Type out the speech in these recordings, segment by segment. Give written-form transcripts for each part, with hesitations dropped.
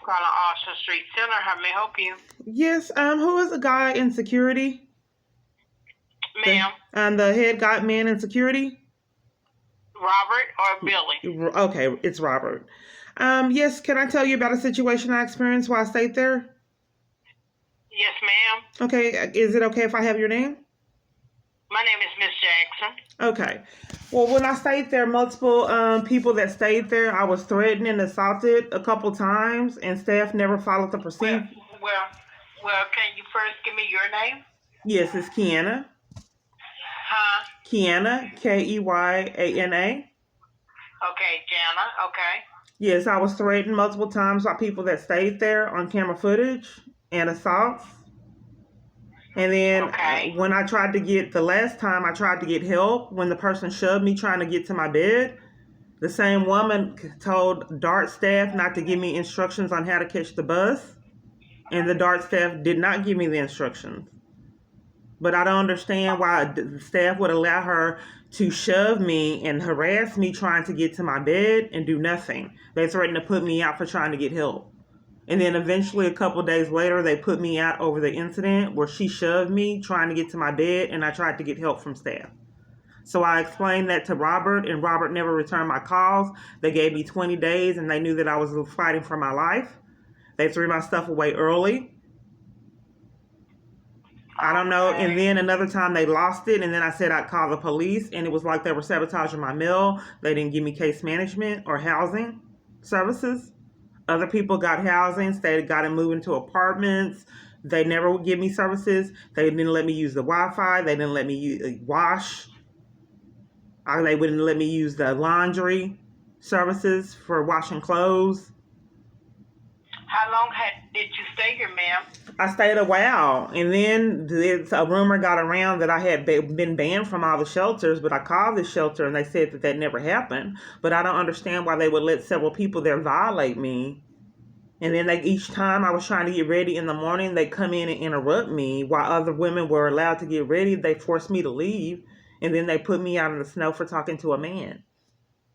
calling Austin Street Center. How may I help you? Yes, who is the guy in security? Ma'am. The head guy man in security? Robert or Billy? Okay, it's Robert. Yes, can I tell you about a situation I experienced while I stayed there? Yes, ma'am. Okay, is it okay if I have your name? My name is Miss Jackson. Okay. Well, when I stayed there, multiple people that stayed there, I was threatened and assaulted a couple times, and staff never followed the procedure. Well, can you first give me your name? Yes, it's Kiana. Huh? Kiana, Keyana. Okay, Jana. Okay. Yes, I was threatened multiple times by people that stayed there on camera footage and assaults. And then when I tried to get, the last time I tried to get help, when the person shoved me trying to get to my bed, the same woman told DART staff not to give me instructions on how to catch the bus. And the DART staff did not give me the instructions. But I don't understand why the staff would allow her to shove me and harass me trying to get to my bed and do nothing. They threatened to put me out for trying to get help. And then eventually a couple days later, they put me out over the incident where she shoved me trying to get to my bed and I tried to get help from staff. So I explained that to Robert, and Robert never returned my calls. They gave me 20 days and they knew that I was fighting for my life. They threw my stuff away early. I don't know. And then another time they lost it, and then I said I'd call the police, and it was like they were sabotaging my mail. They didn't give me case management or housing services. Other people got housing. They got to move into apartments. They never would give me services. They didn't let me use the Wi-Fi. They didn't let me wash. They wouldn't let me use the laundry services for washing clothes. How long did you stay here, ma'am? I stayed a while, and then a rumor got around that I had been banned from all the shelters, but I called the shelter and they said that never happened. But I don't understand why they would let several people there violate me. And then each time I was trying to get ready in the morning, they come in and interrupt me while other women were allowed to get ready. They forced me to leave, and then they put me out in the snow for talking to a man.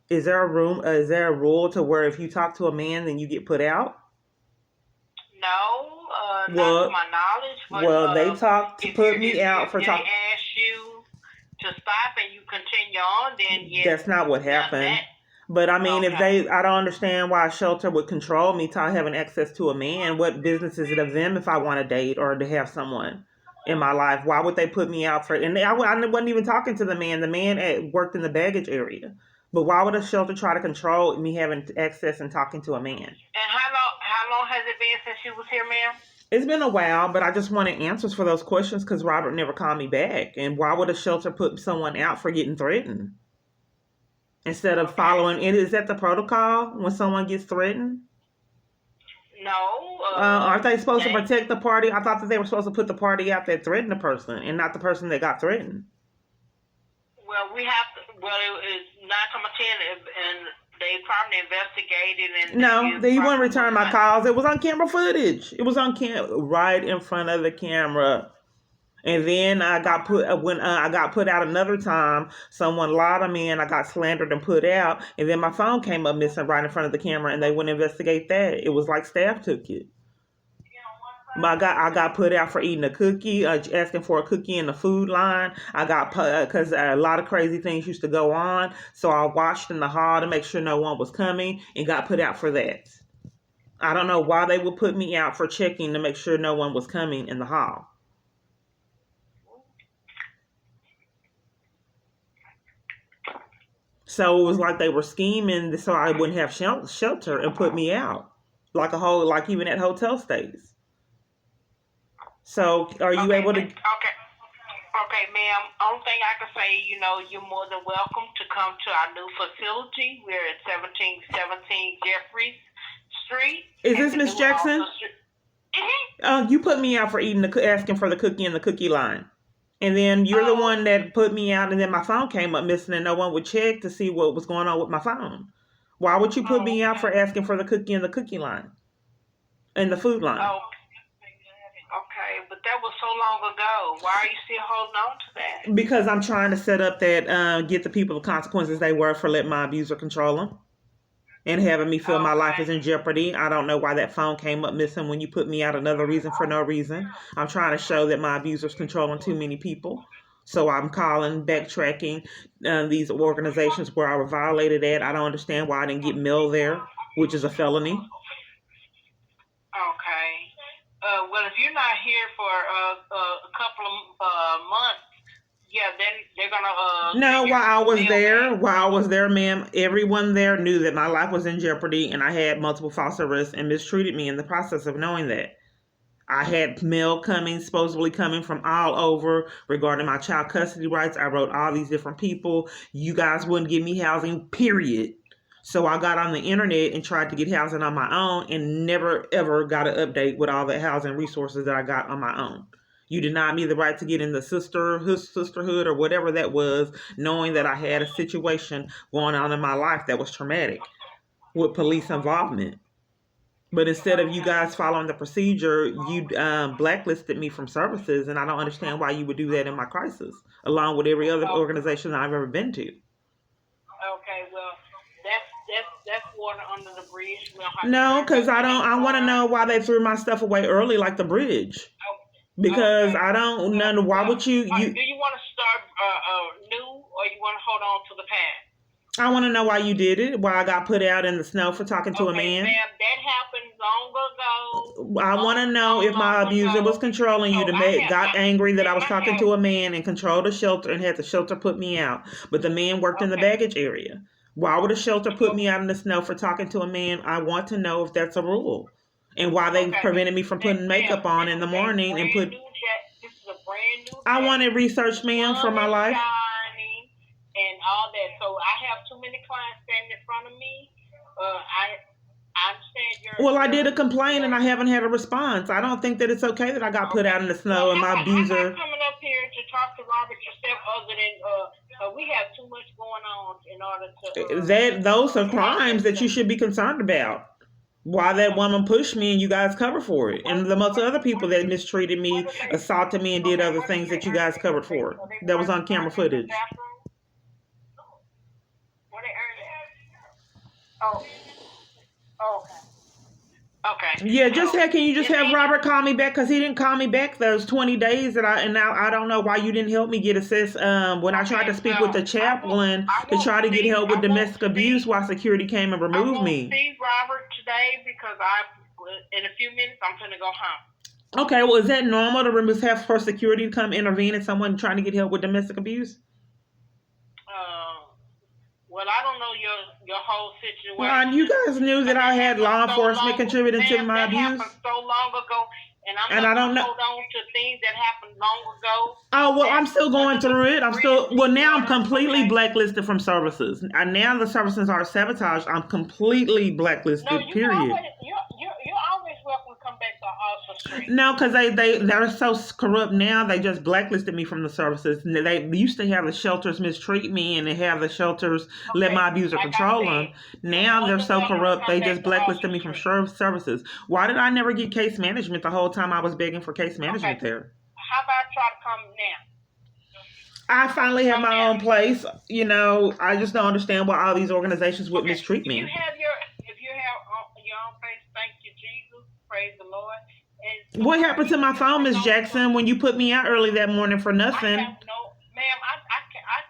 Is there a rule to where if you talk to a man, then you get put out? No, not to my knowledge. But, they put me out for talking. If they ask you to stop and you continue on, then yes. That's not what happened. But I mean, I don't understand why a shelter would control me to having access to a man. What business is it of them if I want to date or to have someone in my life? Why would they put me out for? And I wasn't even talking to the man. The man worked in the baggage area. But why would a shelter try to control me having access and talking to a man? And how long has it been since you was here, ma'am? It's been a while, but I just wanted answers for those questions because Robert never called me back. And why would a shelter put someone out for getting threatened? Instead of following it, is that the protocol when someone gets threatened? No. Aren't they supposed to protect the party? I thought that they were supposed to put the party out that threatened the person and not the person that got threatened. Well, it's 9:10, and they probably investigated. And no, he wouldn't return my calls. It was on camera footage. It was on right in front of the camera. And then I got put out another time. Someone lied on me, and I got slandered and put out. And then my phone came up missing right in front of the camera, and they wouldn't investigate that. It was like staff took it. But I got put out for eating a cookie, asking for a cookie in the food line. I got because a lot of crazy things used to go on. So I watched in the hall to make sure no one was coming and got put out for that. I don't know why they would put me out for checking to make sure no one was coming in the hall. So it was like they were scheming so I wouldn't have shelter and put me out like even at hotel stays. So are you able to? Okay, ma'am. Only thing I can say, you're more than welcome to come to our new facility. We're at 1717 Jeffries Street. Is this Miss Jackson? You put me out for asking for the cookie in the cookie line. And then you're the one that put me out, and then my phone came up missing, and no one would check to see what was going on with my phone. Why would you put me out for asking for the cookie in the cookie line? In the food line? Okay, but that was so long ago. Why are you still holding on to that? Because I'm trying to set up that, get the people the consequences they were for letting my abuser control them. and having me feel my life is in jeopardy. I don't know why that phone came up missing when you put me out another reason for no reason. I'm trying to show that my abuser's controlling too many people. So I'm calling, backtracking these organizations where I was violated at. I don't understand why I didn't get mail there, which is a felony. Okay. Well, if you're not here for a couple of months, yeah, then they're gonna. No, while I was there, ma'am, everyone there knew that my life was in jeopardy, and I had multiple false arrests and mistreated me in the process of knowing that. I had mail supposedly coming from all over regarding my child custody rights. I wrote all these different people. You guys wouldn't give me housing, period. So I got on the internet and tried to get housing on my own and never, ever got an update with all the housing resources that I got on my own. You denied me the right to get in the sisterhood or whatever that was, knowing that I had a situation going on in my life that was traumatic with police involvement. But instead of you guys following the procedure, you blacklisted me from services, and I don't understand why you would do that in my crisis, along with every other organization I've ever been to. Okay, well, that's water under the bridge. No, because I want to know why they threw my stuff away early, like the bridge. Because I don't know why would you? Do you want to start new, or you want to hold on to the past? I want to know why you did it. Why I got put out in the snow for talking to a man. Ma'am, that happened long ago. I want to know if my abuser was controlling you got angry that I was talking to a man and controlled the shelter and had the shelter put me out. But the man worked in the baggage area. Why would a shelter put me out in the snow for talking to a man? I want to know if that's a rule. And why they prevented me from putting makeup on in the morning and put... This is a brand new... I wanted research, ma'am, for my life. And all that. So I have too many clients standing in front of me. I understand Well, I did a complaint and I haven't had a response. I don't think that it's okay that I got put out in the snow and my abuser... I'm not coming up here to talk to Robert yourself other than we have too much going on in order to... those are crimes that you should be concerned about. Why that woman pushed me and you guys covered for it. And the most other people that mistreated me, assaulted me, and did other things that you guys covered for. That was on camera footage. Okay. Yeah, can you just have Robert call me back? Because he didn't call me back those 20 days now I don't know why you didn't help me get assessed. When I tried to speak with the chaplain to try to get help with domestic abuse while security came and removed me. I won't see Robert today because in a few minutes I'm going to go home. Okay, well, is that normal to have for security to come intervene in someone trying to get help with domestic abuse? Well, I don't know your whole situation. Well, you guys knew that I had law enforcement contributing to my abuse. That happened so long ago, and I don't know. Hold on to things that happened long ago. Oh well, I'm still going through it. Now I'm completely blacklisted from services. And now the services are sabotaged. I'm completely blacklisted. No, period. You're always welcome to come back to our street. No, because they're so corrupt now. They just blacklisted me from the services. They used to have the shelters mistreat me, and they have the shelters let my abuser control them. Now they're so corrupt. They just blacklisted me from services. Why did I never get case management the whole time I was begging for case management there? How about try to come now? I finally have my own place. I just don't understand why all these organizations would mistreat me. If you have your own place, thank you, Jesus. Praise the Lord. And what happened to my phone, Miss Jackson, when you put me out early that morning for nothing? Ma'am, I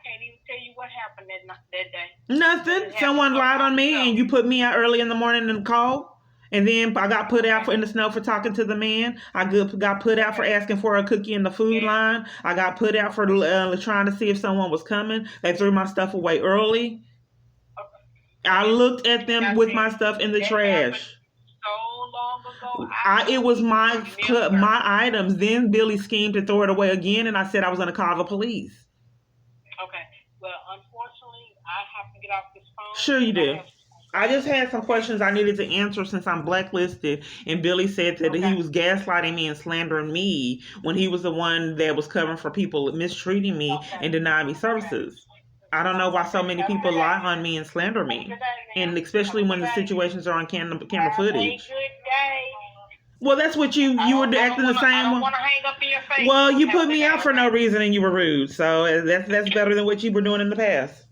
can't even tell you what happened that day. Nothing. Someone lied on me and you put me out early in the morning and called. And then I got put out in the snow for talking to the man. I got put out for asking for a cookie in the food line. I got put out for trying to see if someone was coming. They threw my stuff away early. I looked at them with my stuff in the trash. So long ago. It was my items. Then Billy schemed to throw it away again, and I said I was going to call the police. Okay. Well, unfortunately, I have to get off this phone. Sure you do. I just had some questions I needed to answer since I'm blacklisted, and Billy said that he was gaslighting me and slandering me when he was the one that was covering for people mistreating me and denying me services. I don't know why so many people lie on me and slander me, and especially when the situations are on camera footage. Well, that's what you were acting the same way. I don't want to hang up in your face. Well, you put me out for no reason and you were rude, so that's better than what you were doing in the past.